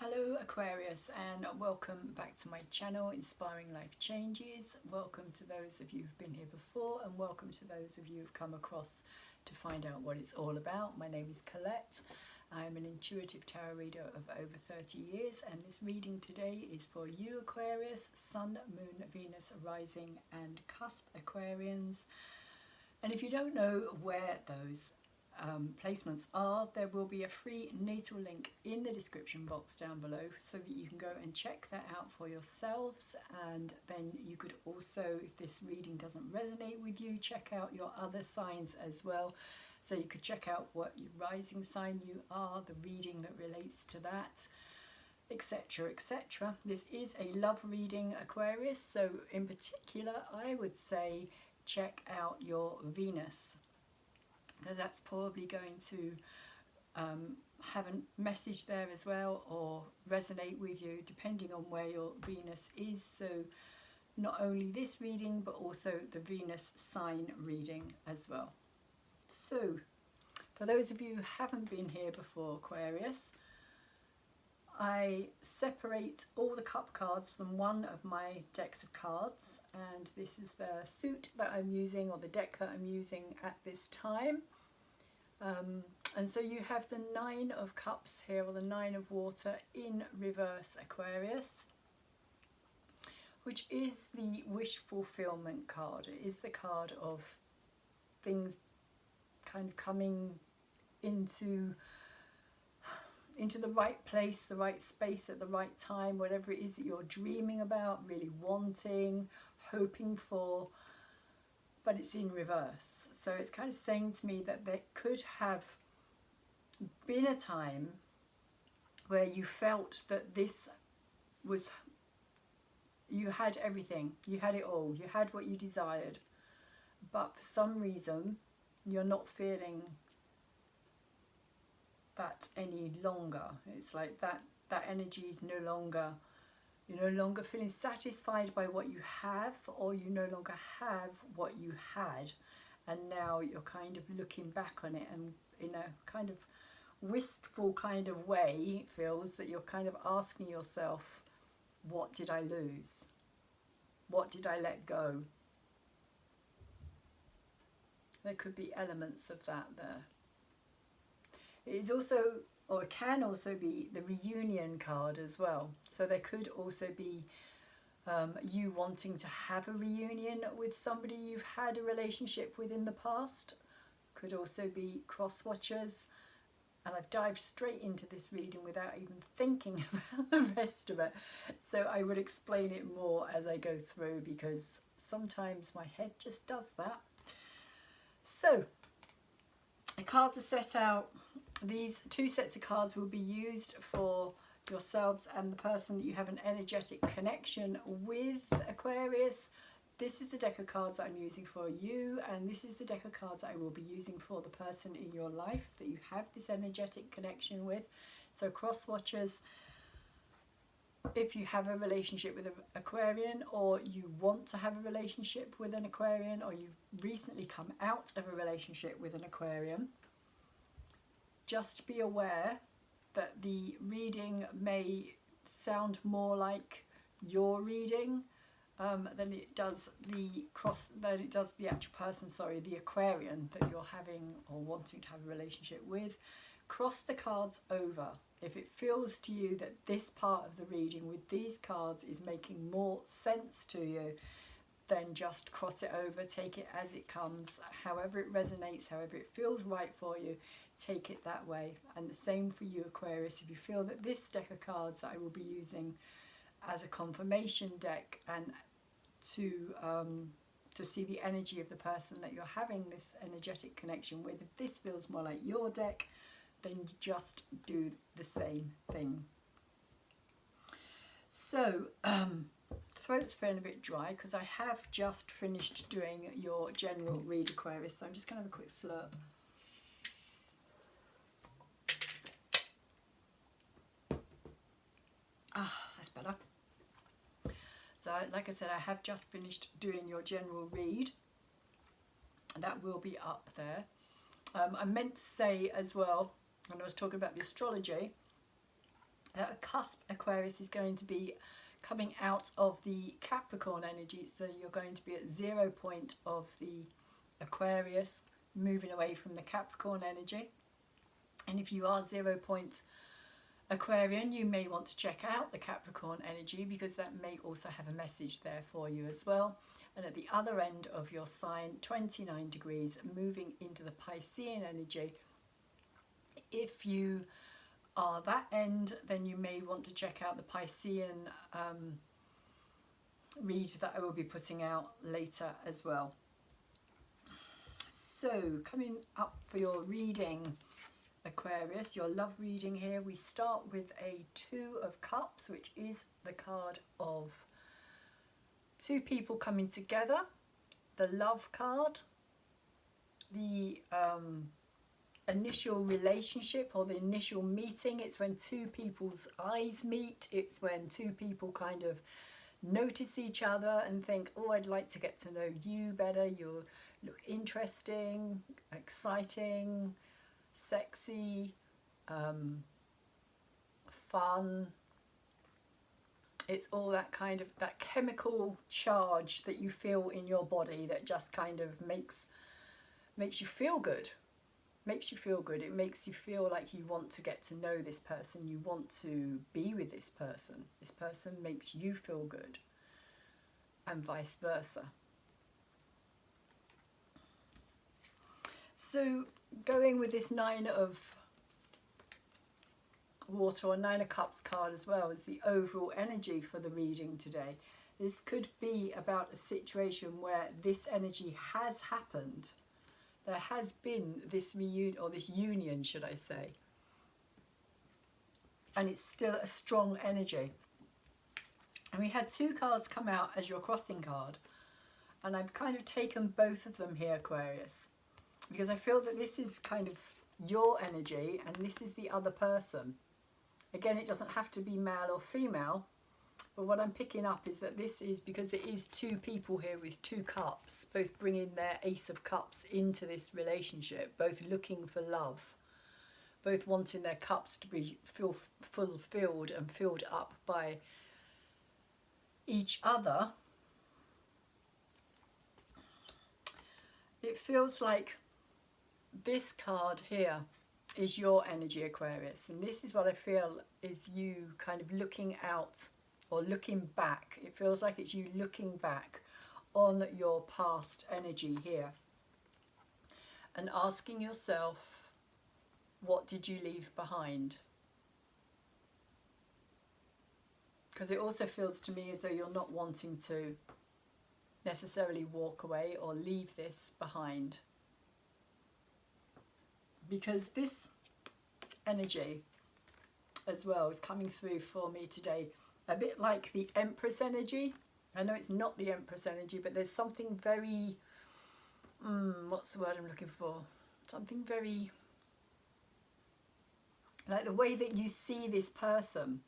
Hello Aquarius, and welcome back to my channel Inspiring Life Changes. Welcome to those of you who've been here before, and welcome to those of you who've come across to find out what it's all about. My name is Colette. I'm an intuitive tarot reader of over 30 years, and this reading today is for you Aquarius, Sun, Moon, Venus, Rising and Cusp Aquarians. And if you don't know where those placements are, there will be a free natal link in the description box down below so that you can go and check that out for yourselves. And then you could also, if this reading doesn't resonate with you, check out your other signs as well. So you could check out what rising sign you are, the reading that relates to that, etc, etc. This is a love reading, Aquarius, so in particular I would say check out your Venus, because that's probably going to have a message there as well, or resonate with you depending on where your Venus is. So not only this reading but also the Venus sign reading as well. So for those of you who haven't been here before, Aquarius, I separate all the cup cards from one of my decks of cards, and this is the suit that I'm using, or the deck that I'm using at this time. And so you have the Nine of Cups here, or the Nine of Water in reverse, Aquarius, which is the wish fulfillment card. It is the card of things kind of coming into the right place, the right space at the right time, whatever it is that you're dreaming about, really wanting, hoping for, but it's in reverse. So it's kind of saying to me that there could have been a time where you felt that this was, you had everything, you had it all, you had what you desired, but for some reason you're not feeling that any longer. It's like that energy is no longer, you're no longer feeling satisfied by what you have, or you no longer have what you had, and now you're kind of looking back on it, and in a kind of wistful kind of way, it feels that you're kind of asking yourself, what did I lose? What did I let go? There could be elements of that there. It is also, or it can also be, the reunion card as well. So there could also be you wanting to have a reunion with somebody you've had a relationship with in the past. Could also be cross watchers. And I've dived straight into this reading without even thinking about the rest of it. So I will explain it more as I go through, because sometimes my head just does that. So the cards are set out. These two sets of cards will be used for yourselves and the person that you have an energetic connection with, Aquarius. This is the deck of cards that I'm using for you, and this is the deck of cards that I will be using for the person in your life that you have this energetic connection with. So cross watchers, if you have a relationship with an Aquarian, or you want to have a relationship with an Aquarian, or you've recently come out of a relationship with an Aquarian, just be aware that the reading may sound more like your reading than it does the actual person, the Aquarian that you're having or wanting to have a relationship with. Cross the cards over. If it feels to you that this part of the reading with these cards is making more sense to you, then just cross it over, take it as it comes, however it resonates, however it feels right for you, take it that way. And the same for you, Aquarius. If you feel that this deck of cards that I will be using as a confirmation deck, and to see the energy of the person that you're having this energetic connection with, if this feels more like your deck, then you just do the same thing. So throat's feeling a bit dry because I have just finished doing your general read, Aquarius, so I'm just going to have a quick slurp. That's better. So like I said, I have just finished doing your general read. That will be up there. I meant to say as well, when I was talking about the astrology, that a cusp Aquarius is going to be coming out of the Capricorn energy. So you're going to be at 0 point of the Aquarius, moving away from the Capricorn energy. And if you are 0 point Aquarian, you may want to check out the Capricorn energy, because that may also have a message there for you as well. And at the other end of your sign, 29 degrees, moving into the Piscean energy. If you are that end, then you may want to check out the Piscean read that I will be putting out later as well. So coming up for your reading, Aquarius, your love reading here, we start with a 2 of Cups, which is the card of two people coming together, the love card, the initial relationship or the initial meeting. It's when two people's eyes meet. It's when two people kind of notice each other and think, oh, I'd like to get to know you better. You look interesting, exciting, sexy, fun. It's all that kind of, that chemical charge that you feel in your body that just kind of makes you feel good. Makes you feel good. It makes you feel like you want to get to know this person. You want to be with this person. This person makes you feel good, and vice versa. So going with this 9 of Water or 9 of Cups card as well as the overall energy for the reading today. This could be about a situation where this energy has happened. There has been this reunion, or this union, should I say, and it's still a strong energy. And we had 2 cards come out as your crossing card, and I've kind of taken both of them here, Aquarius, because I feel that this is kind of your energy and this is the other person. Again, it doesn't have to be male or female, but what I'm picking up is that this is, because it is 2 people here with 2 cups, both bringing their Ace of Cups into this relationship, both looking for love, both wanting their cups to be fulfilled and filled up by each other. It feels like this card here is your energy, Aquarius, and this is what I feel is you kind of looking out or looking back. It feels like it's you looking back on your past energy here and asking yourself, what did you leave behind? Because it also feels to me as though you're not wanting to necessarily walk away or leave this behind, because this energy as well is coming through for me today, a bit like the Empress energy. I know it's not the Empress energy, but there's something very, what's the word I'm looking for? Something very, like the way that you see this person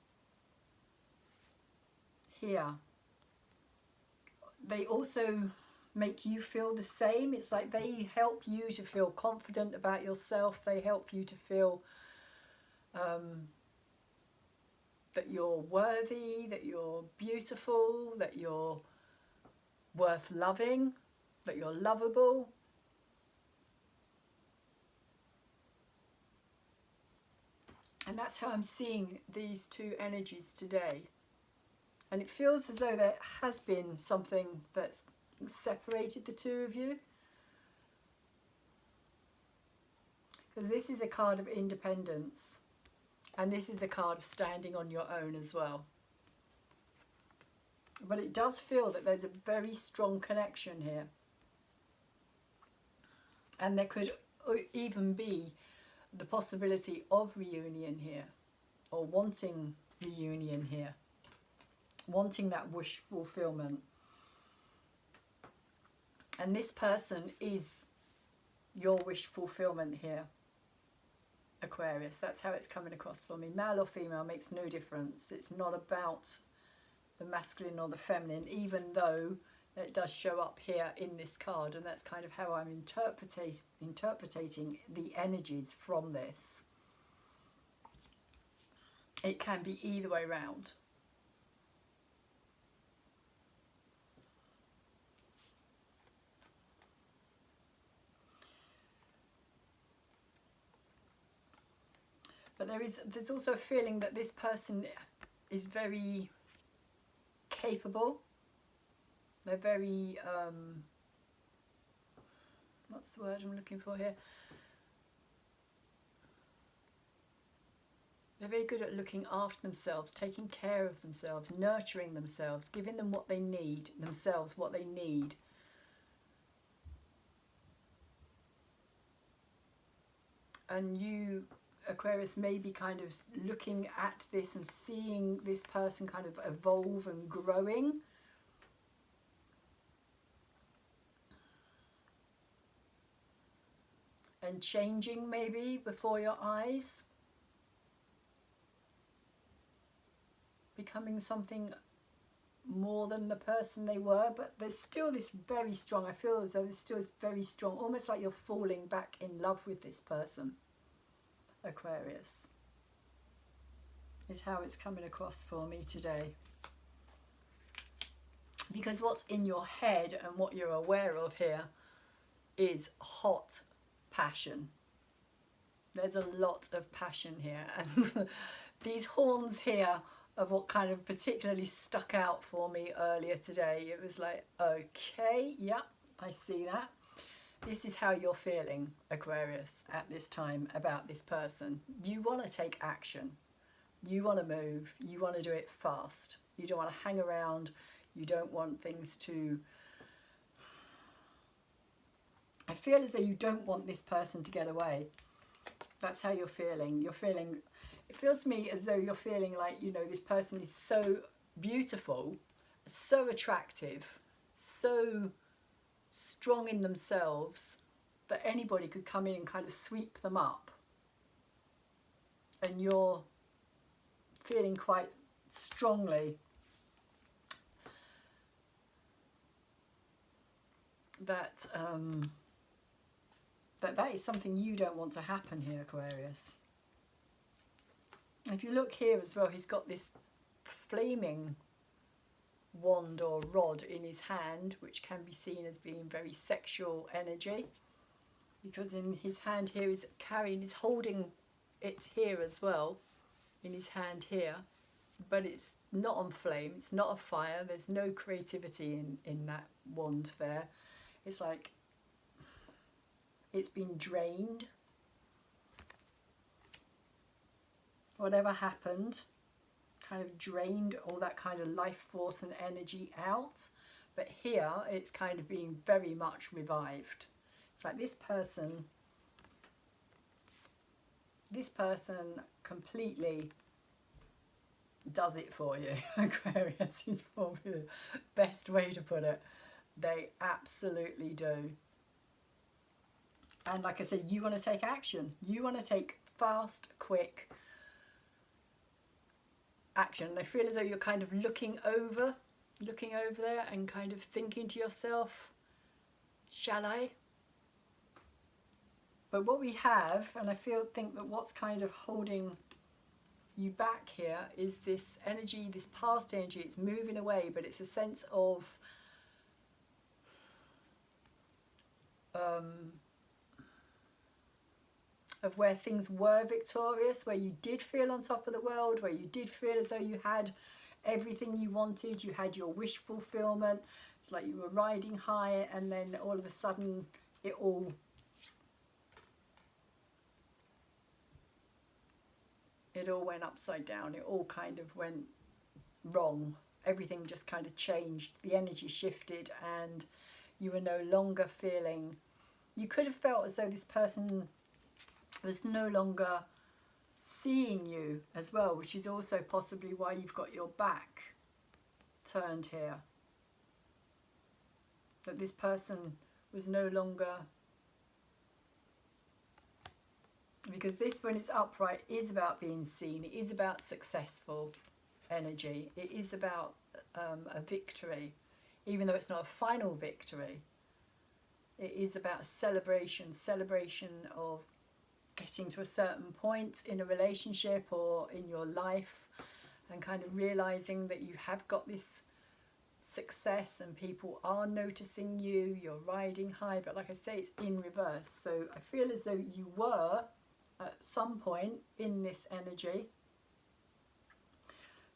here. They also make you feel the same. It's like they help you to feel confident about yourself. They help you to feel that you're worthy, that you're beautiful, that you're worth loving, that you're lovable. And that's how I'm seeing these 2 energies today. And it feels as though there has been something that's separated the 2 of you. Because this is a card of independence. And this is a card of standing on your own as well. But it does feel that there's a very strong connection here. And there could even be the possibility of reunion here. Or wanting reunion here. Wanting that wish fulfillment. And this person is your wish fulfillment here, Aquarius. That's how it's coming across for me. Male or female makes no difference. It's not about the masculine or the feminine, even though it does show up here in this card. And that's kind of how I'm interpreting the energies from this. It can be either way round. But there's also a feeling that this person is very capable. They're very, what's the word I'm looking for here? They're very good at looking after themselves, taking care of themselves, nurturing themselves, giving them what they need, themselves what they need. And you, Aquarius, may be kind of looking at this and seeing this person kind of evolve and growing. And changing maybe before your eyes. Becoming something more than the person they were, but there's still this very strong, I feel as though there's still this very strong, almost like you're falling back in love with this person, Aquarius, is how it's coming across for me today. Because what's in your head and what you're aware of here is hot passion. There's a lot of passion here, and these horns here of what kind of particularly stuck out for me earlier today. It was like, okay, yeah, I see that. This is how you're feeling, Aquarius, at this time about this person. You want to take action. You want to move. You want to do it fast. You don't want to hang around. You don't want things to... I feel as though you don't want this person to get away. That's how you're feeling. You're feeling... It feels to me as though you're feeling like, you know, this person is so beautiful, so attractive, so strong in themselves that anybody could come in and kind of sweep them up. And you're feeling quite strongly that that is something you don't want to happen here, Aquarius. If you look here as well, he's got this flaming wand or rod in his hand, which can be seen as being very sexual energy, because in his hand here he's carrying, he's holding it here as well, in his hand here, but it's not on flame, it's not a fire, there's no creativity in that wand there. It's like it's been drained. Whatever happened kind of drained all that kind of life force and energy out, but here it's kind of being very much revived. It's like this person completely does it for you. Aquarius is probably the best way to put it. They absolutely do. And like I said, you want to take action. You want to take fast, quick action. I feel as though you're kind of looking over there and kind of thinking to yourself, shall I? But what we have, and I think that what's kind of holding you back here is this energy, this past energy. It's moving away, but it's a sense of where things were victorious, where you did feel on top of the world, where you did feel as though you had everything you wanted, you had your wish fulfillment. It's like you were riding high, and then all of a sudden it all went upside down. It all kind of went wrong. Everything just kind of changed. The energy shifted, and you were no longer feeling... You could have felt as though this person was no longer seeing you as well, which is also possibly why you've got your back turned here. That this person was no longer... Because this, when it's upright, is about being seen. It is about successful energy. It is about a victory. Even though it's not a final victory, it is about celebration of getting to a certain point in a relationship or in your life, and kind of realizing that you have got this success and people are noticing you, you're riding high, but like I say, it's in reverse. So I feel as though you were at some point in this energy,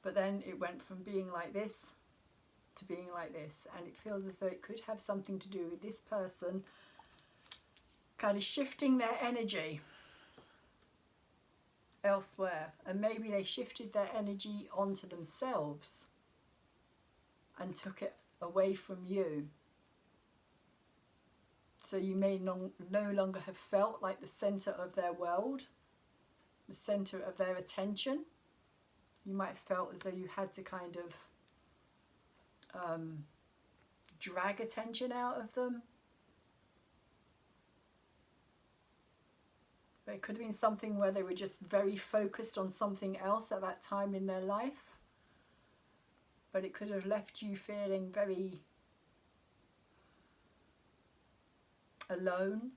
but then it went from being like this to being like this, and it feels as though it could have something to do with this person kind of shifting their energy elsewhere, and maybe they shifted their energy onto themselves and took it away from you. So you may no longer have felt like the center of their world, the center of their attention. You might have felt as though you had to kind of drag attention out of them. But it could have been something where they were just very focused on something else at that time in their life. But it could have left you feeling very alone.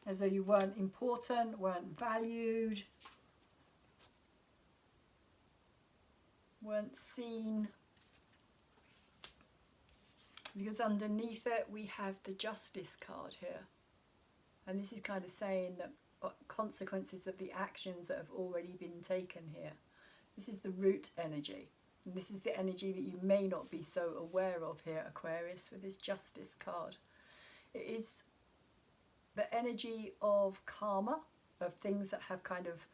As though you weren't important, weren't valued, weren't seen. Because underneath it we have the Justice card here. And this is kind of saying that consequences of the actions that have already been taken here. This is the root energy. And this is the energy that you may not be so aware of here, Aquarius, with this Justice card. It is the energy of karma, of things that have kind of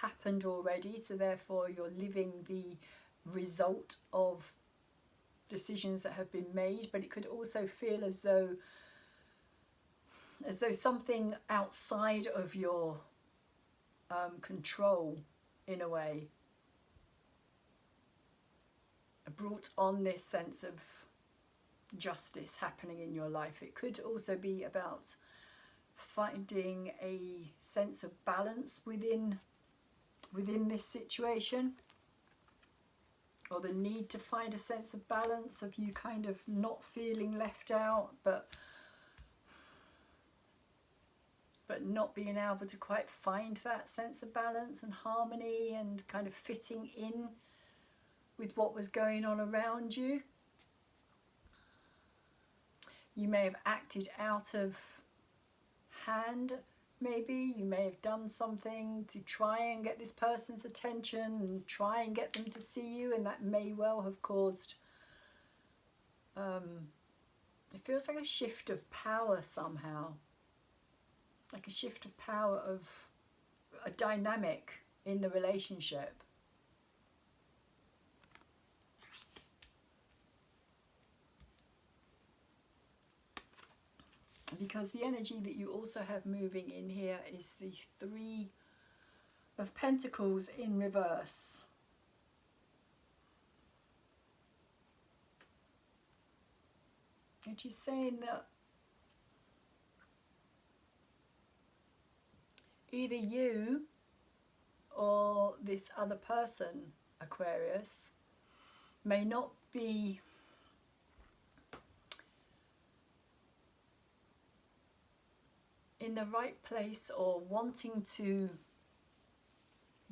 happened already. So therefore you're living the result of decisions that have been made. But it could also feel as though something outside of your control, in a way, brought on this sense of justice happening in your life. It could also be about finding a sense of balance within this situation, or the need to find a sense of balance, of you kind of not feeling left out, but not being able to quite find that sense of balance and harmony and kind of fitting in with what was going on around you. You may have acted out of hand, maybe. You may have done something to try and get this person's attention and try and get them to see you, and that may well have caused, it feels like a shift of power somehow. Like a shift of power, of a dynamic in the relationship. Because the energy that you also have moving in here is the Three of Pentacles in reverse. Which is saying that either you or this other person, Aquarius, may not be in the right place or wanting to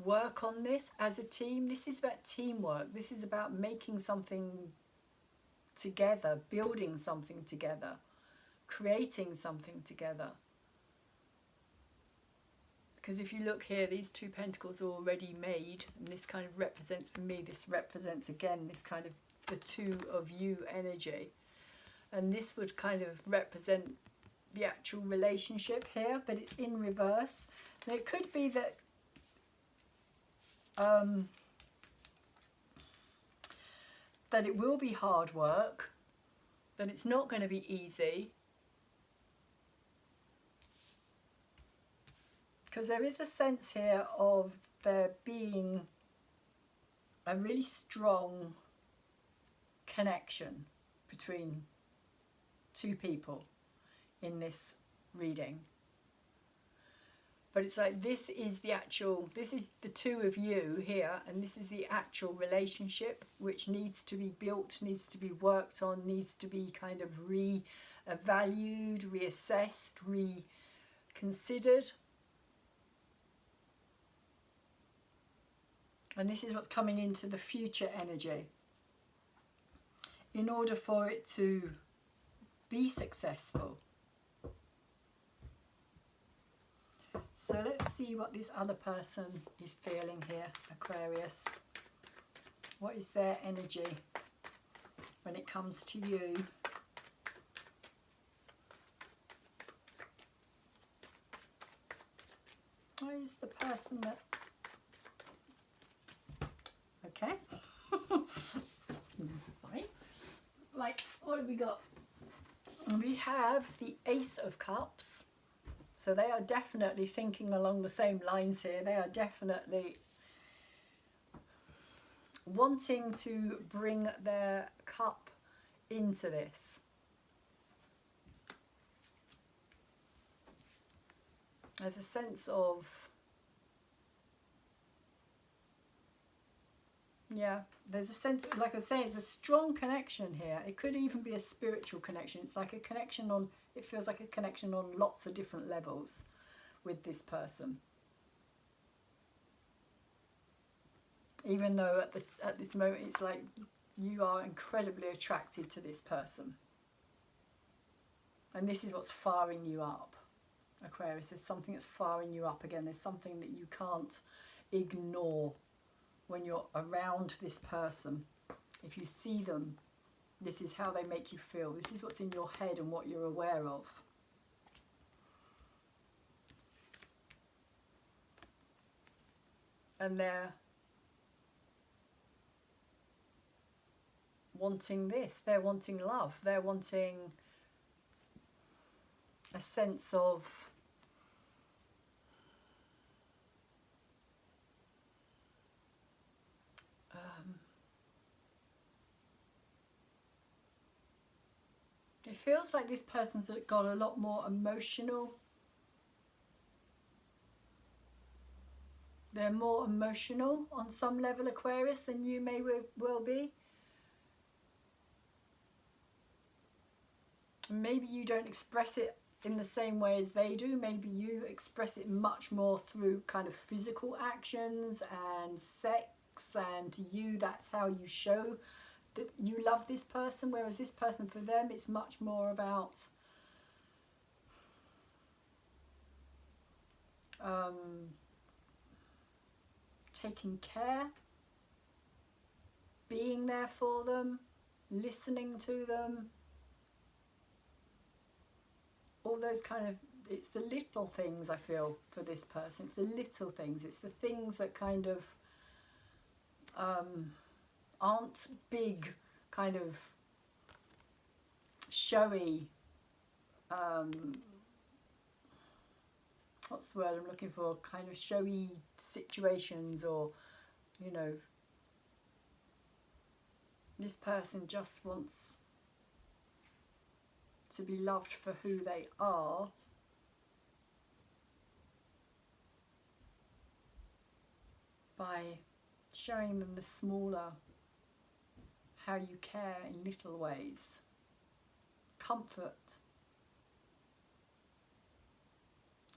work on this as a team. This is about teamwork. This is about making something together, building something together, creating something together. Because if you look here, these two pentacles are already made, and this kind of represents, for me, this represents again this kind of the two of you energy. And this would kind of represent the actual relationship here, but it's in reverse. And it could be that that it will be hard work, that it's not going to be easy. Because there is a sense here of there being a really strong connection between two people in this reading. But it's like this is the two of you here, and this is the actual relationship which needs to be built, needs to be worked on, needs to be kind of valued, reassessed, reconsidered. And this is what's coming into the future energy. In order for it to be successful. So let's see what this other person is feeling here, Aquarius. What is their energy when it comes to you? What is the person that... Okay. Fine. Right, what have we got? We have the Ace of Cups. So they are definitely thinking along the same lines here. They are definitely wanting to bring their cup into this. There's a sense of, yeah, there's a sense, like I say, it's a strong connection here. It could even be a spiritual connection. It's like a connection on, it feels like a connection on lots of different levels with this person. Even though at this moment it's like you are incredibly attracted to this person. And this is what's firing you up, Aquarius. There's something that's firing you up again. There's something that you can't ignore when you're around this person. If you see them, this is how they make you feel. This is what's in your head and what you're aware of. And they're wanting this. They're wanting love. They're wanting a sense of it feels like this person's got a lot more emotional. They're more emotional on some level, Aquarius, than you may well be. Maybe you don't express it in the same way as they do. Maybe you express it much more through kind of physical actions and sex, and to you that's how you show that you love this person, whereas this person, for them, it's much more about taking care, being there for them, listening to them, all those kind of, it's the little things I feel for this person. It's the little things, it's the things that kind of aren't big, kind of showy, what's the word I'm looking for, kind of showy situations, or, you know, this person just wants to be loved for who they are, by showing them the smaller, how you care in little ways, comfort,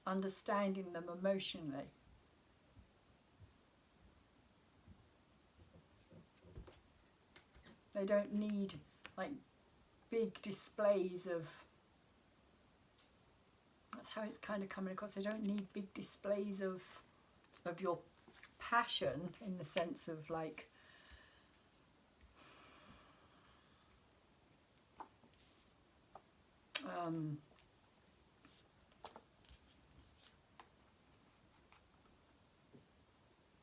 understanding them emotionally. They don't need like big displays of, that's how it's kind of coming across, they don't need big displays of your passion, in the sense of like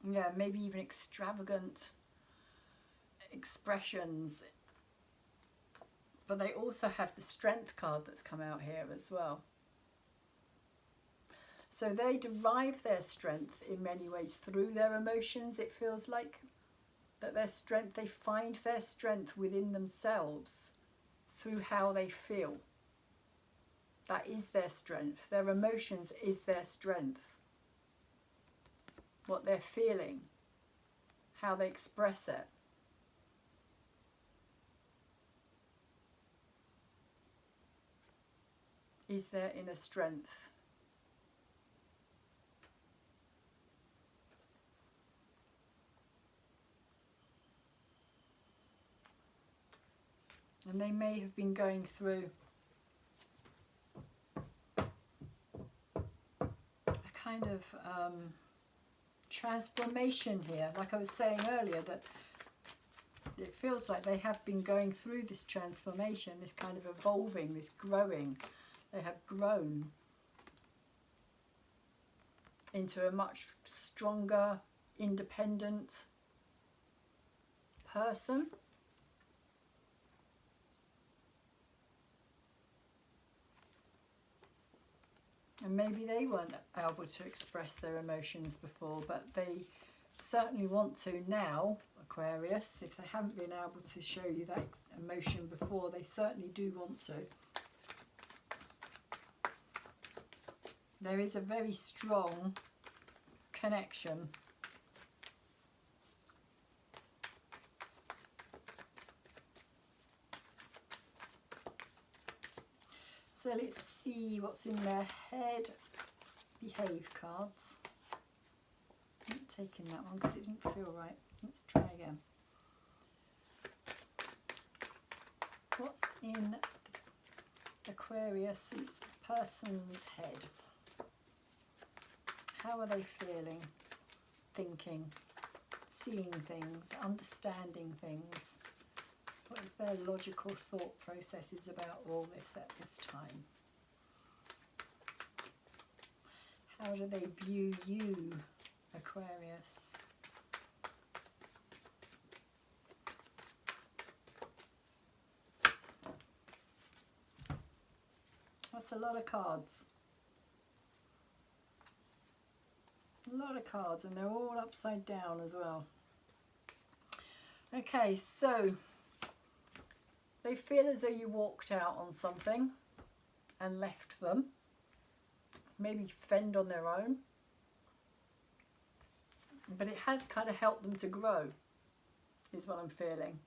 yeah, maybe even extravagant expressions, but they also have the Strength card that's come out here as well. So they derive their strength in many ways through their emotions. It feels like that their strength, they find their strength within themselves through how they feel. That is their strength. Their emotions is their strength. What they're feeling, how they express it. is their inner strength. And they may have been going through a kind of transformation here. Like I was saying earlier, that it feels like they have been going through this transformation, this kind of evolving, this growing. They have grown into a much stronger, independent person. And maybe they weren't able to express their emotions before, but they certainly want to now, Aquarius. If they haven't been able to show you that emotion before, they certainly do want to. There is a very strong connection. So let's see what's in their head. Behave cards. I'm not taking that one because it didn't feel right. Let's try again. What's in Aquarius' person's head? How are they feeling, thinking, seeing things, understanding things? What is their logical thought processes about all this at this time? How do they view you, Aquarius? That's a lot of cards. A lot of cards, and they're all upside down as well. Okay, so they feel as though you walked out on something and left them. Maybe fend on their own. But it has kind of helped them to grow, is what I'm feeling.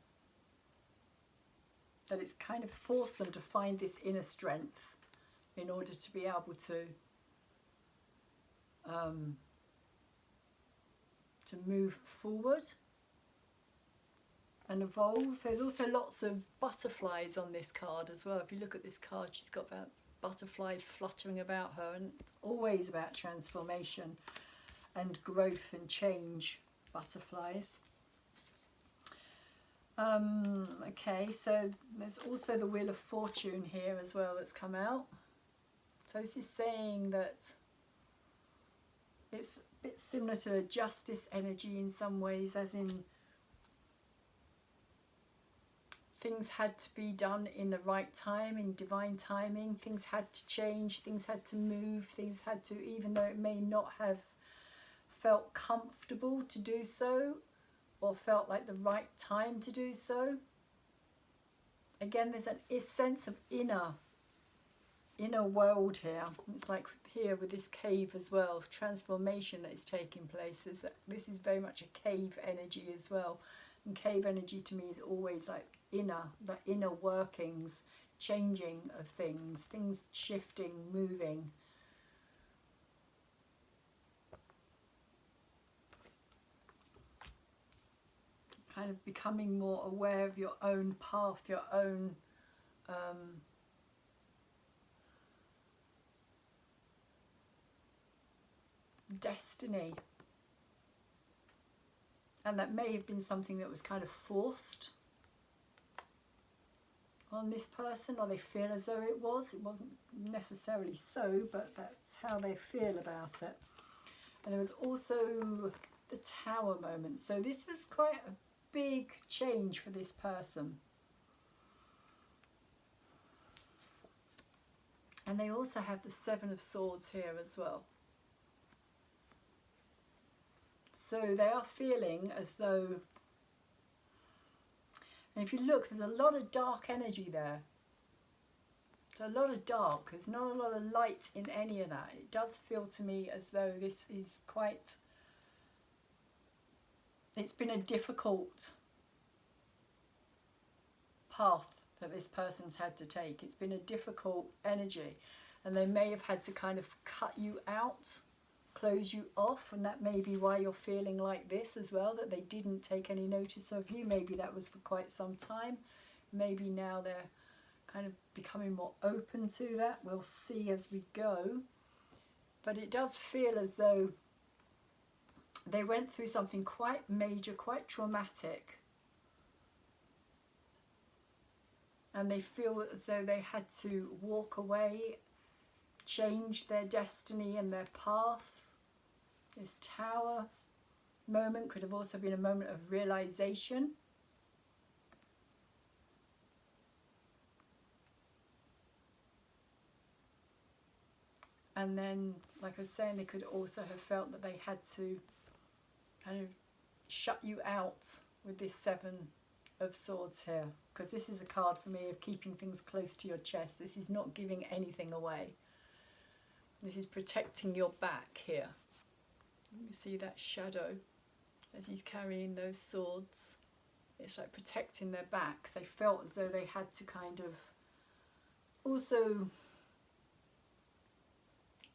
That it's kind of forced them to find this inner strength in order to be able to move forward and evolve. There's also lots of butterflies on this card as well. If you look at this card, she's got about butterflies fluttering about her, and it's always about transformation and growth and change, butterflies. Okay, so there's also the Wheel of Fortune here as well that's come out. So this is saying that it's a bit similar to the Justice energy in some ways, as in things had to be done in the right time, in divine timing. Things had to change, things had to move, things had to, even though it may not have felt comfortable to do so, or felt like the right time to do so. Again, there's a sense of inner world here. It's like here with this cave as well, transformation that is taking place. This is very much a cave energy as well. And cave energy to me is always like the inner workings, changing of things shifting, moving. Kind of becoming more aware of your own path, your own destiny. And that may have been something that was kind of forced on this person, or they feel as though it was. It wasn't necessarily so, but that's how they feel about it. And there was also the Tower moment. So this was quite a big change for this person. And they also have the Seven of Swords here as well. So they are feeling as though, and if you look, there's a lot of dark energy there. There's a lot of dark. There's not a lot of light in any of that. It does feel to me as though this is quite, it's been a difficult path that this person's had to take. It's been a difficult energy. and they may have had to kind of cut you out, close you off, and that may be why you're feeling like this as well, that they didn't take any notice of you. Maybe that was for quite some time. Maybe now they're kind of becoming more open to that. We'll see as we go. But it does feel as though they went through something quite major, quite traumatic. And they feel as though they had to walk away, change their destiny and their path. This Tower moment could have also been a moment of realization. And then, like I was saying, they could also have felt that they had to kind of shut you out with this Seven of Swords here. Because this is a card for me of keeping things close to your chest. This is not giving anything away. This is protecting your back here. You see that shadow as he's carrying those swords. It's like protecting their back. They felt as though they had to kind of also...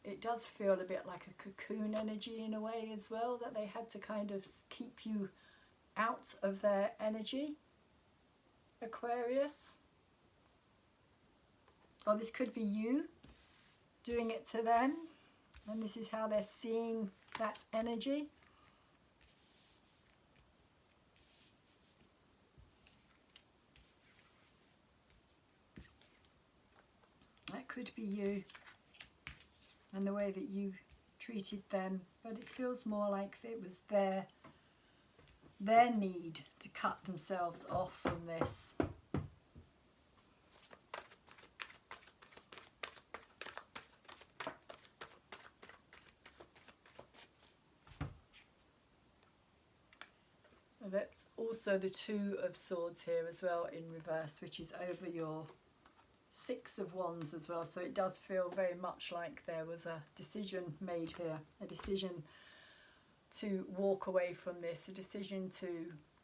It does feel a bit like a cocoon energy in a way as well, that they had to kind of keep you out of their energy, Aquarius. Or this could be you doing it to them, and this is how they're seeing that energy. That could be you. And the way that you treated them, but it feels more like it was their need to cut themselves off from this. And that's also the Two of Swords here as well in reverse, which is over your Six of Wands as well. So it does feel very much like there was a decision made here, a decision to walk away from this, a decision to,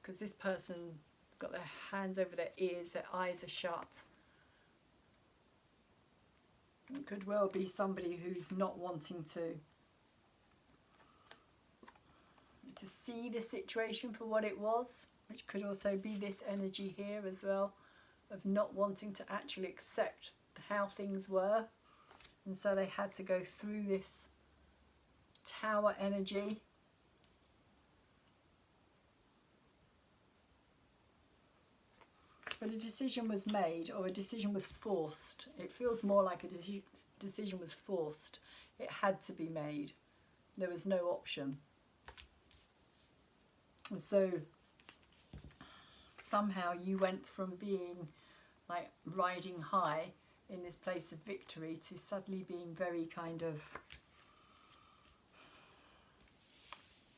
because this person got their hands over their ears, their eyes are shut. It could well be somebody who's not wanting to see the situation for what it was, which could also be this energy here as well, of not wanting to actually accept how things were, and so they had to go through this Tower energy. But a decision was made, or a decision was forced. It feels more like a decision was forced. It had to be made. There was no option. And so somehow you went from being like riding high in this place of victory to suddenly being very kind of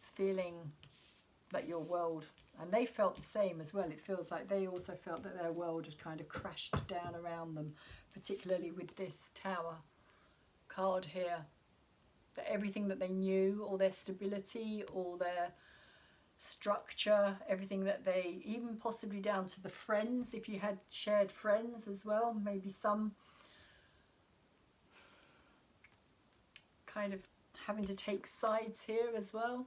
feeling that your world, and they felt the same as well. It feels like they also felt that their world had kind of crashed down around them, particularly with this Tower card here. That everything that they knew, all their stability, all their structure, everything that they, even possibly down to the friends, if you had shared friends as well, maybe some kind of having to take sides here as well.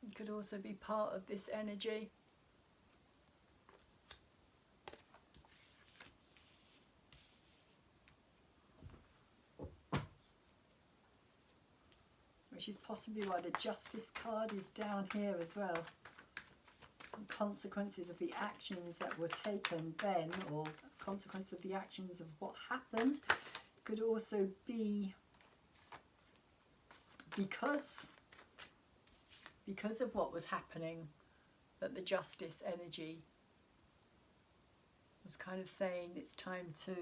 It could also be part of this energy. Which is possibly why the Justice card is down here as well. And consequences of the actions that were taken then, or consequences of the actions of what happened, could also be because of what was happening, that the Justice energy was kind of saying it's time to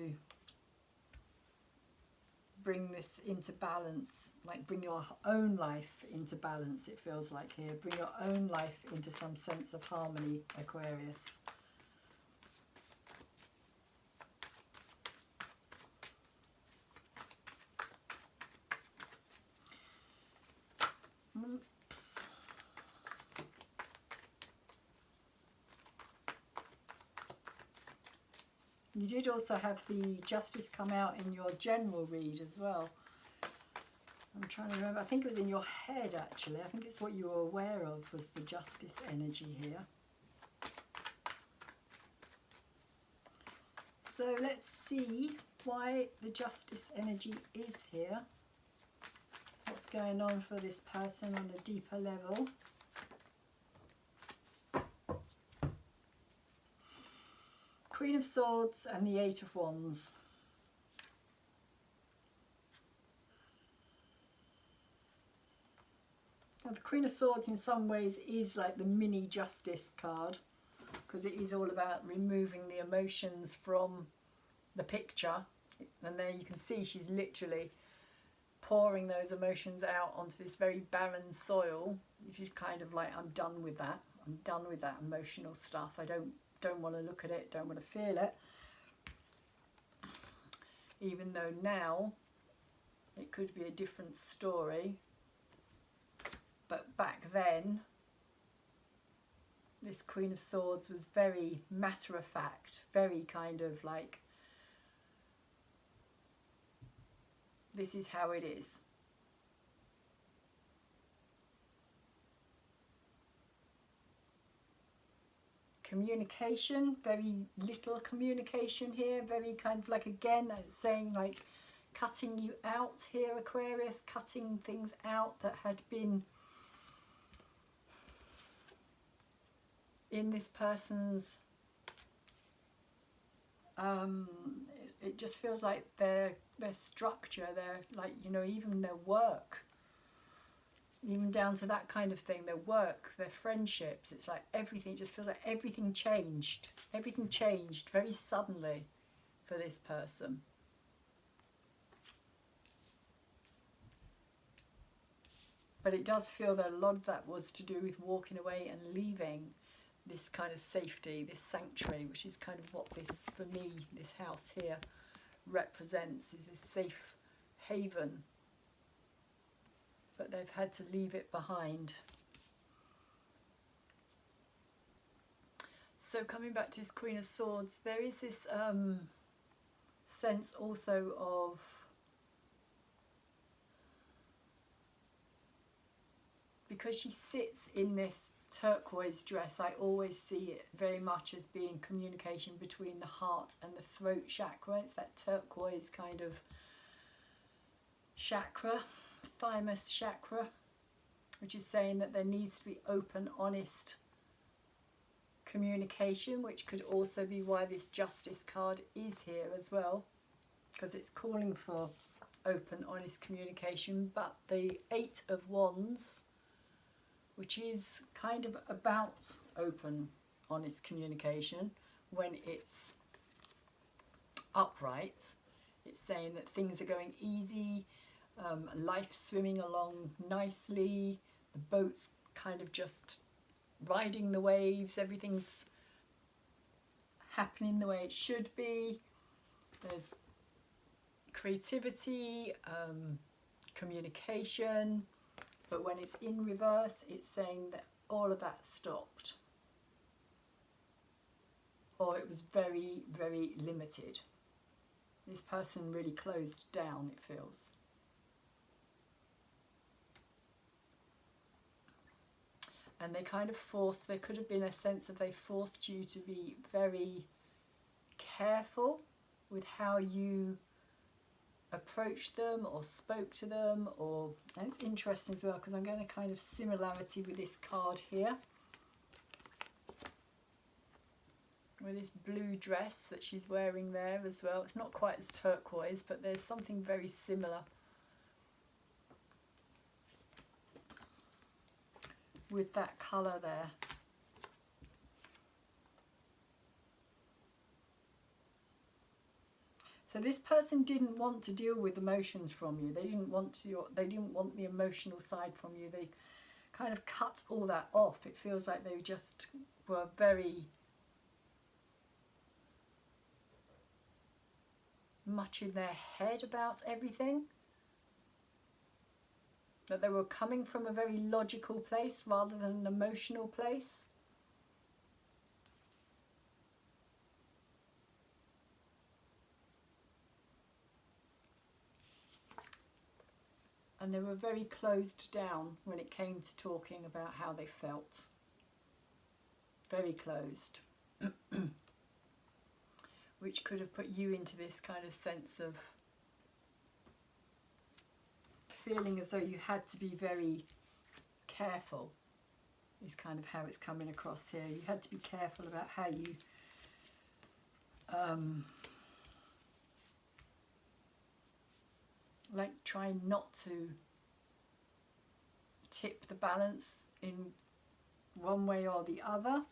bring this into balance, like bring your own life into balance, it feels like here. Bring your own life into some sense of harmony, Aquarius. Oops. You did also have the Justice come out in your general read as well. I'm trying to remember. I think it was in your head, actually. I think it's what you were aware of was the Justice energy here. So let's see why the Justice energy is here. What's going on for this person on a deeper level. Queen of Swords and the Eight of Wands. Now, the Queen of Swords in some ways is like the mini Justice card, because it is all about removing the emotions from the picture. And there you can see she's literally pouring those emotions out onto this very barren soil. She's kind of like, I'm done with that. I'm done with that emotional stuff. I don't want to look at it, don't want to feel it. Even though now it could be a different story. But back then, this Queen of Swords was very matter of fact, very kind of like, this is how it is. Communication, very little communication here, very kind of like, again, saying like cutting you out here, Aquarius, cutting things out that had been in this person's, it just feels like their structure, their, like, you know, even their work, even down to that kind of thing, their work, their friendships, it's like everything, it just feels like everything changed very suddenly for this person. But it does feel that a lot of that was to do with walking away and leaving this kind of safety, this sanctuary, which is kind of what this, for me, this house here represents, is this safe haven. But they've had to leave it behind. So coming back to this Queen of Swords, there is this sense also of because she sits in this turquoise dress, I always see it very much as being communication between the heart and the throat chakra. It's that turquoise kind of chakra, thymus chakra, which is saying that there needs to be open, honest communication, which could also be why this Justice card is here as well, because it's calling for open, honest communication. But the Eight of Wands, which is kind of about open, honest communication, when it's upright, it's saying that things are going easy, life's swimming along nicely, the boat's kind of just riding the waves, everything's happening the way it should be. There's creativity, communication. But when it's in reverse, it's saying that all of that stopped. Or it was very, very limited. This person really closed down, it feels. And they kind of forced, there could have been a sense of they forced you to be very careful with how you approached them or spoke to them, or, and it's interesting as well because I'm getting a kind of similarity with this card here, with this blue dress that she's wearing there as well. It's not quite as turquoise, but there's something very similar with that colour there. So this person didn't want to deal with emotions from you. They didn't want to. They didn't want the emotional side from you. They kind of cut all that off. It feels like they just were very much in their head about everything. That they were coming from a very logical place rather than an emotional place. And they were very closed down when it came to talking about how they felt. Very closed. Which could have put you into this kind of sense of feeling as though you had to be very careful, is kind of how it's coming across here. You had to be careful about how you like try not to tip the balance in one way or the other.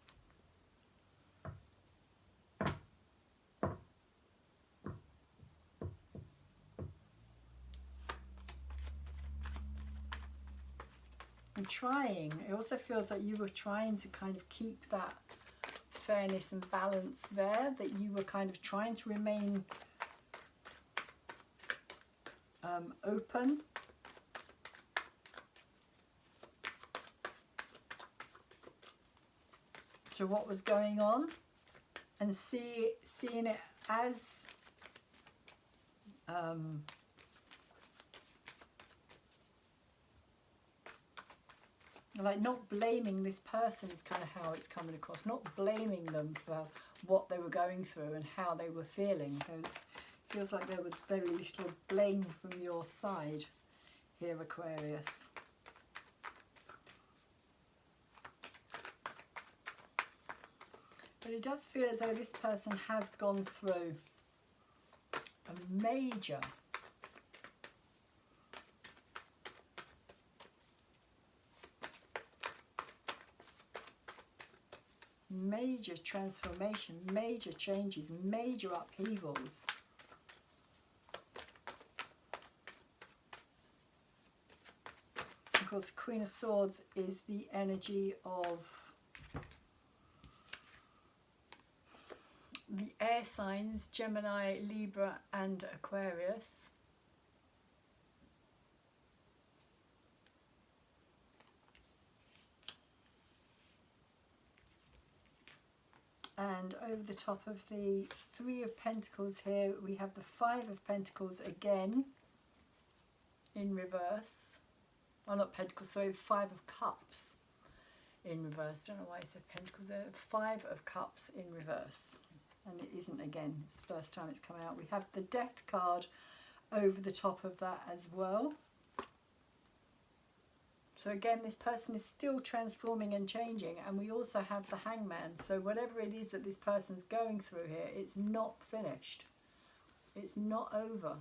And trying, it also feels like you were trying to kind of keep that fairness and balance there, that you were kind of trying to remain open to what was going on, and seeing it as like not blaming this person is kind of how it's coming across, not blaming them for what they were going through and how they were feeling. It feels like there was very little blame from your side here, Aquarius. But it does feel as though this person has gone through a major transformation, major changes, major upheavals. Of course, the Queen of Swords is the energy of the air signs, Gemini, Libra and Aquarius. And over the top of the Three of Pentacles here, we have the Five of Pentacles again in reverse. Oh, not Pentacles, sorry, Five of Cups in reverse. Don't know why I said Pentacles there. Five of Cups in reverse. And it isn't again, it's the first time it's come out. We have the Death card over the top of that as well. So again, this person is still transforming and changing, and we also have the Hangman. So whatever it is that this person's going through here, it's not finished. It's not over.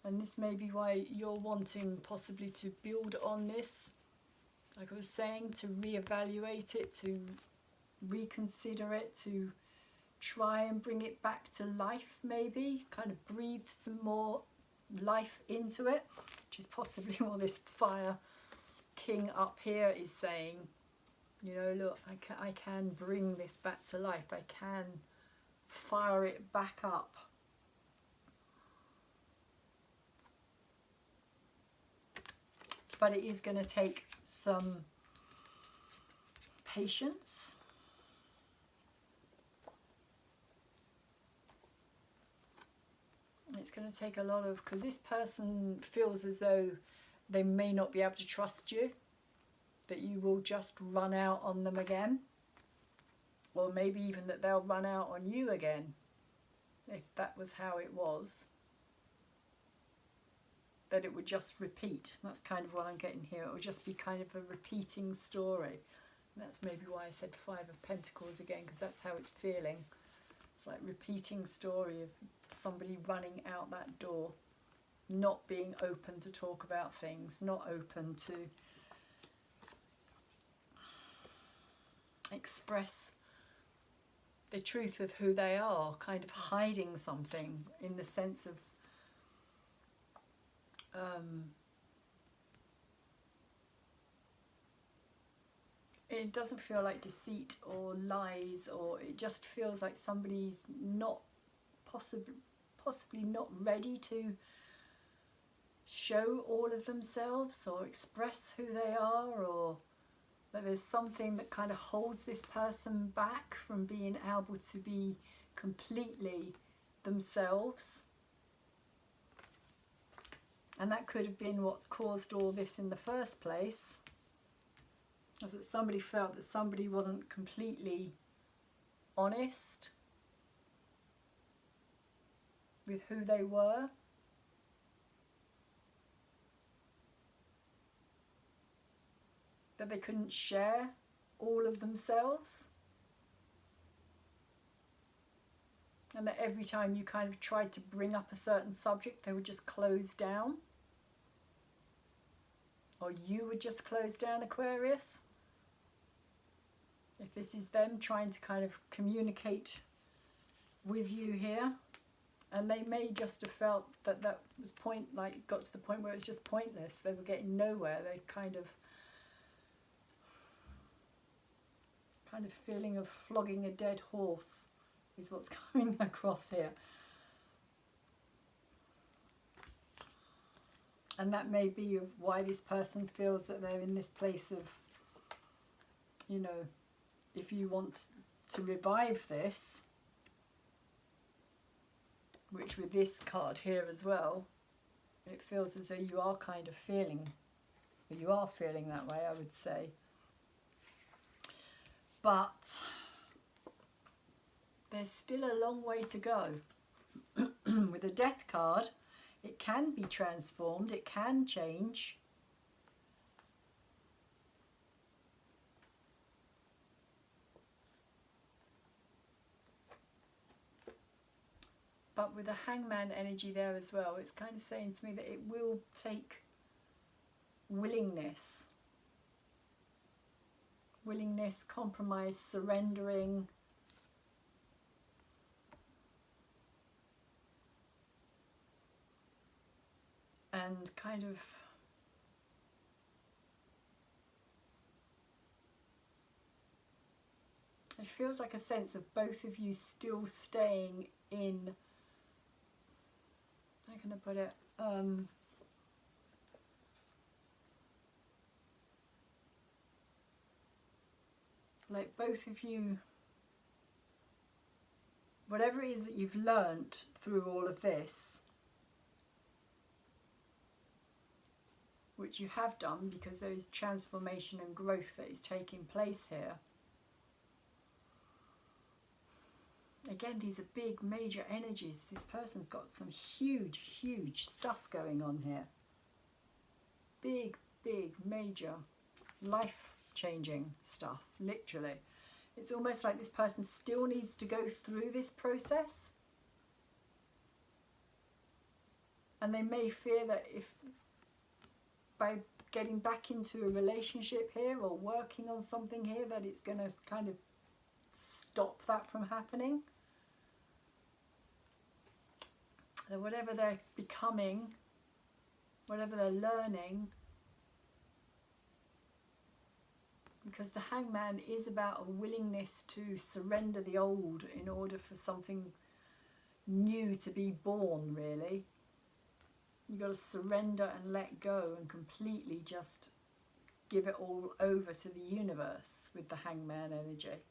And this may be why you're wanting possibly to build on this, like I was saying, to reevaluate it, to reconsider it, to try and bring it back to life, maybe kind of breathe some more life into it, which is possibly what this Fire King up here is saying. You know, look, I can bring this back to life, I can fire it back up. But it is going to take some patience. It's going to take a lot of, because this person feels as though they may not be able to trust you, that you will just run out on them again, or maybe even that they'll run out on you again, if that was how it was, that it would just repeat. That's kind of what I'm getting here. It would just be kind of a repeating story. And that's maybe why I said Five of Pentacles again, because that's how it's feeling. It's like repeating story of somebody running out that door, not being open to talk about things, not open to express the truth of who they are, kind of hiding something in the sense of it doesn't feel like deceit or lies, or it just feels like somebody's not possibly not ready to show all of themselves or express who they are, or that there's something that kind of holds this person back from being able to be completely themselves. And that could have been what caused all this in the first place. Was that somebody felt that somebody wasn't completely honest with who they were. That they couldn't share all of themselves. And that every time you kind of tried to bring up a certain subject, they would just close down. Or you would just close down, Aquarius. If this is them trying to kind of communicate with you here. And they may just have felt that that was got to the point where it's just pointless. They were getting nowhere. They kind of feeling of flogging a dead horse is what's coming across here. And that may be why this person feels that they're in this place of, you know, if you want to revive this, which with this card here as well, it feels as though you are kind of feeling, or you are feeling that way, I would say. But there's still a long way to go. With the Death card, it can be transformed, it can change. But with the Hangman energy there as well, it's kind of saying to me that it will take willingness. Willingness, compromise, surrendering. And kind of it feels like a sense of both of you still staying in, how can I put it, like both of you, whatever it is that you've learnt through all of this, which you have done because there is transformation and growth that is taking place here. Again, these are big, major energies. This person's got some huge, huge stuff going on here. Big, big, major, life-changing stuff, literally. It's almost like this person still needs to go through this process. And they may fear that if by getting back into a relationship here or working on something here, that it's going to kind of stop that from happening. That whatever they're becoming, whatever they're learning, because the Hangman is about a willingness to surrender the old in order for something new to be born, really. You've got to surrender and let go and completely just give it all over to the universe with the Hangman energy.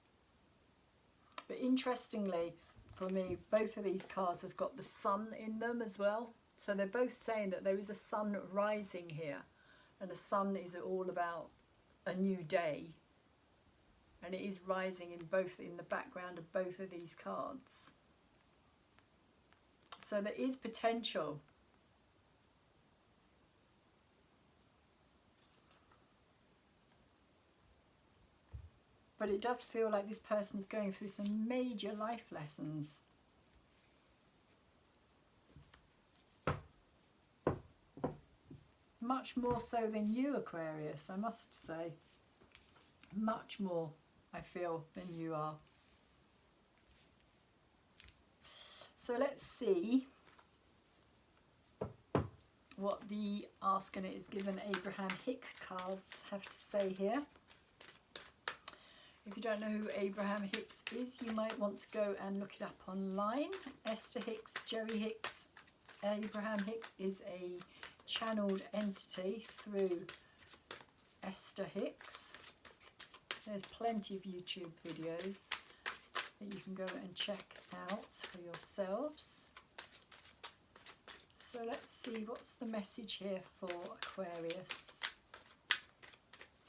But interestingly, for me, both of these cards have got the sun in them as well. So they're both saying that there is a sun rising here. And the sun is all about a new day. And it is rising in the background of both of these cards. So there is potential. But it does feel like this person is going through some major life lessons. Much more so than you, Aquarius, I must say. Much more, I feel, than you are. So let's see what the Ask and It Is Given Abraham Hicks cards have to say here. If you don't know who Abraham Hicks is, you might want to go and look it up online. Esther Hicks, Jerry Hicks, Abraham Hicks is a channeled entity through Esther Hicks. There's plenty of YouTube videos that you can go and check out for yourselves. So let's see, what's the message here for Aquarius,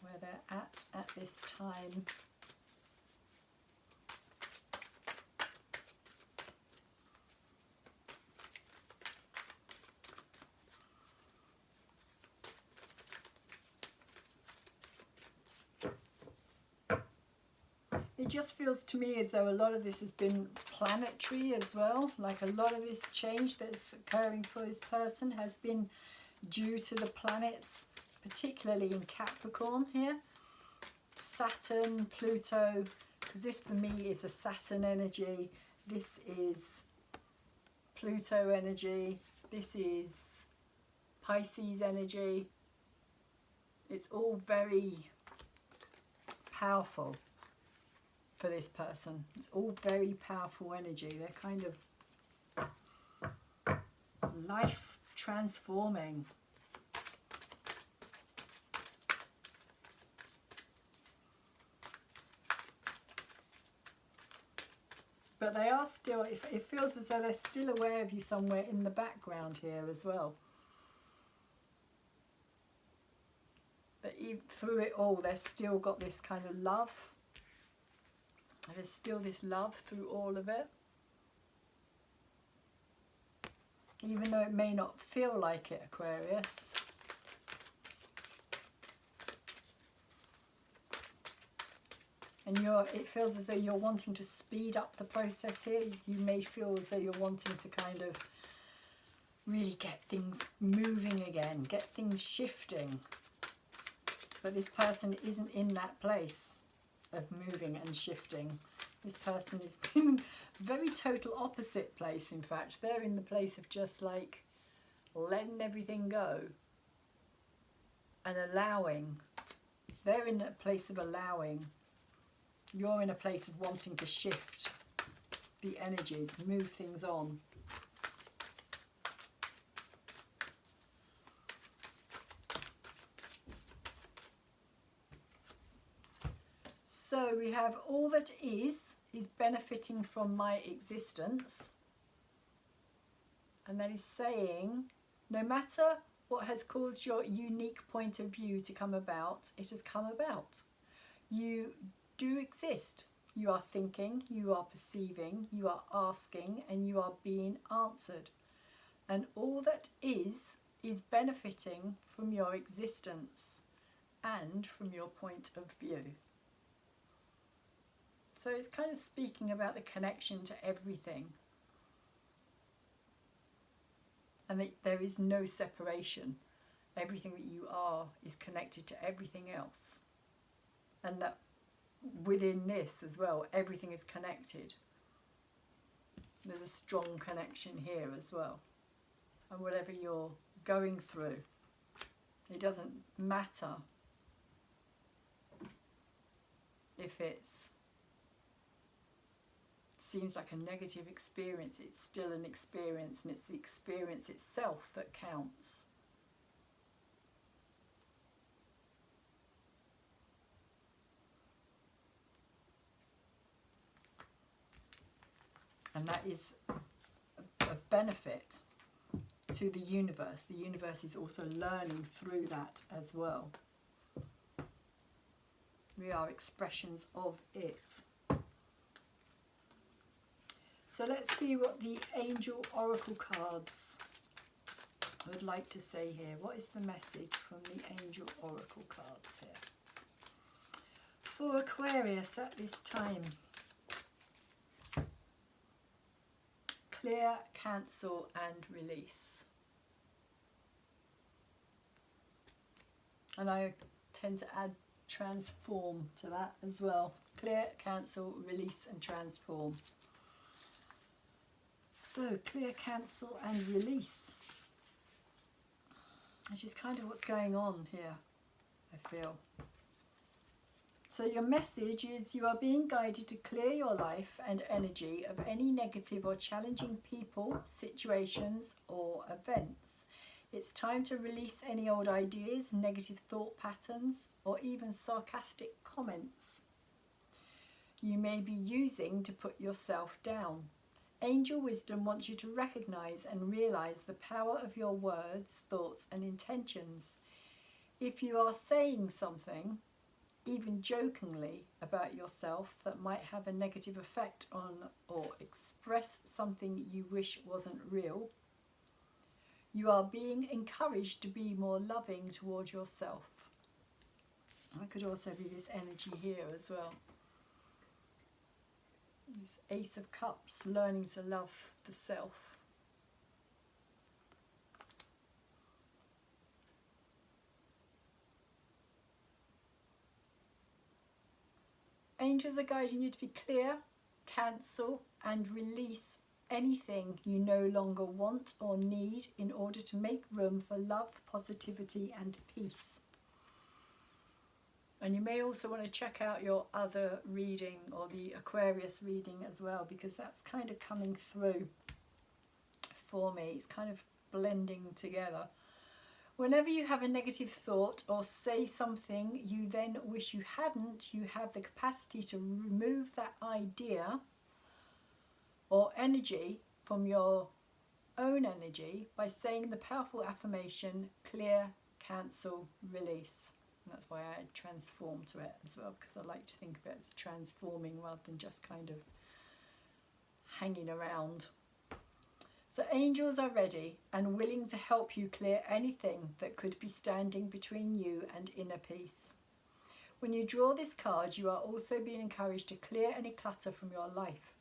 where they're at this time. It just feels to me as though a lot of this has been planetary as well. Like a lot of this change that's occurring for this person has been due to the planets, particularly in Capricorn here. Saturn, Pluto, because this for me is a Saturn energy. This is Pluto energy. This is Pisces energy. It's all very powerful. For this person, it's all very powerful energy. They're kind of life transforming. But they are still, it feels as though they're still aware of you somewhere in the background here as well. But even through it all, they've still got this kind of love. There's still this love through all of it. Even though it may not feel like it, Aquarius. And it feels as though you're wanting to speed up the process here. You may feel as though you're wanting to kind of really get things moving again, get things shifting. But this person isn't in that place of moving and shifting. This person is in a very total opposite place, in fact. They're in the place of just like letting everything go and allowing. They're in a place of allowing. You're in a place of wanting to shift the energies, move things on. So we have all that is benefiting from my existence. And that is saying, no matter what has caused your unique point of view to come about, it has come about. You do exist. You are thinking, you are perceiving, you are asking, and you are being answered. And all that is benefiting from your existence and from your point of view. So it's kind of speaking about the connection to everything. And that there is no separation. Everything that you are is connected to everything else. And that within this as well, everything is connected. There's a strong connection here as well. And whatever you're going through, it doesn't matter if it's seems like a negative experience, it's still an experience, and it's the experience itself that counts. And that is a benefit to the universe. The universe is also learning through that as well. We are expressions of it. So let's see what the Angel Oracle cards would like to say here. What is the message from the Angel Oracle cards here? For Aquarius at this time. Clear, cancel and release. And I tend to add transform to that as well. Clear, cancel, release and transform. So, clear, cancel and release. Which is kind of what's going on here, I feel. So your message is you are being guided to clear your life and energy of any negative or challenging people, situations or events. It's time to release any old ideas, negative thought patterns or even sarcastic comments you may be using to put yourself down. Angel wisdom wants you to recognize and realize the power of your words, thoughts and intentions. If you are saying something, even jokingly, about yourself that might have a negative effect on or express something you wish wasn't real, you are being encouraged to be more loving towards yourself. That could also be this energy here as well. This Ace of Cups, learning to love the self. Angels are guiding you to be clear, cancel and release anything you no longer want or need in order to make room for love, positivity and peace. And you may also want to check out your other reading, or the Aquarius reading as well, because that's kind of coming through for me. It's kind of blending together. Whenever you have a negative thought or say something you then wish you hadn't, you have the capacity to remove that idea or energy from your own energy by saying the powerful affirmation, clear, cancel, release. And that's why I add transform to it as well, because I like to think of it as transforming rather than just kind of hanging around. So angels are ready and willing to help you clear anything that could be standing between you and inner peace. When you draw this card, you are also being encouraged to clear any clutter from your life.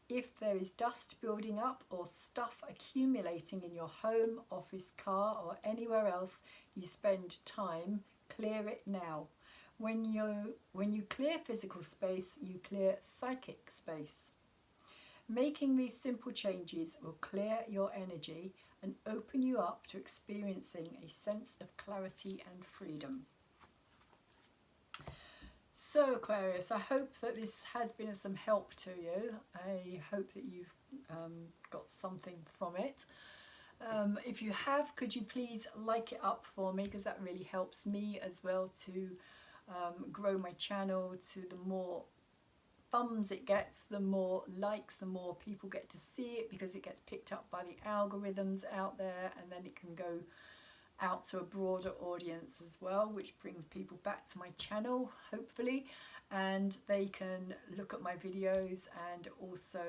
If there is dust building up or stuff accumulating in your home, office, car or anywhere else you spend time, clear it now. When you clear physical space, you clear psychic space. Making these simple changes will clear your energy and open you up to experiencing a sense of clarity and freedom. So Aquarius, I hope that this has been of some help to you. I hope that you've got something from it. If you have, could you please like it up for me, because that really helps me as well to grow my channel. To the more thumbs it gets, the more likes, the more people get to see it, because it gets picked up by the algorithms out there, and then it can go out to a broader audience as well, which brings people back to my channel hopefully, and they can look at my videos, and also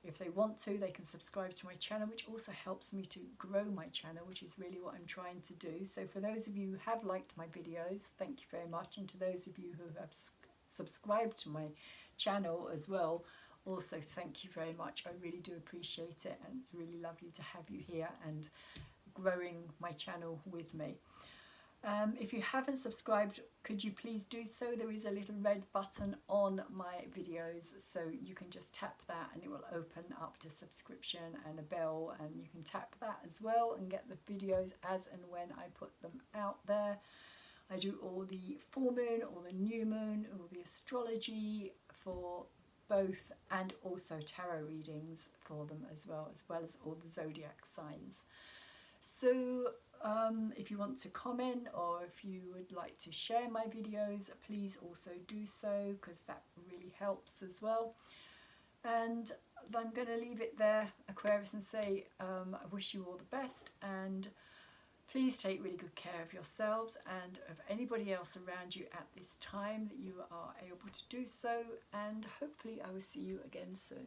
if they want to, they can subscribe to my channel, which also helps me to grow my channel, which is really what I'm trying to do. So for those of you who have liked my videos, thank you very much, and to those of you who have subscribed to my channel as well, also thank you very much. I really do appreciate it, and it's really lovely to have you here and growing my channel with me. If you haven't subscribed, could you please do so? There is a little red button on my videos, so you can just tap that and it will open up to subscription, and a bell, and you can tap that as well and get the videos as and when I put them out there. I do all the full moon, all the new moon, all the astrology for both, and also tarot readings for them as well as all the zodiac signs. So if you want to comment, or if you would like to share my videos, please also do so, because that really helps as well. And I'm going to leave it there, Aquarius, and say I wish you all the best, and please take really good care of yourselves and of anybody else around you at this time that you are able to do so, and hopefully I will see you again soon.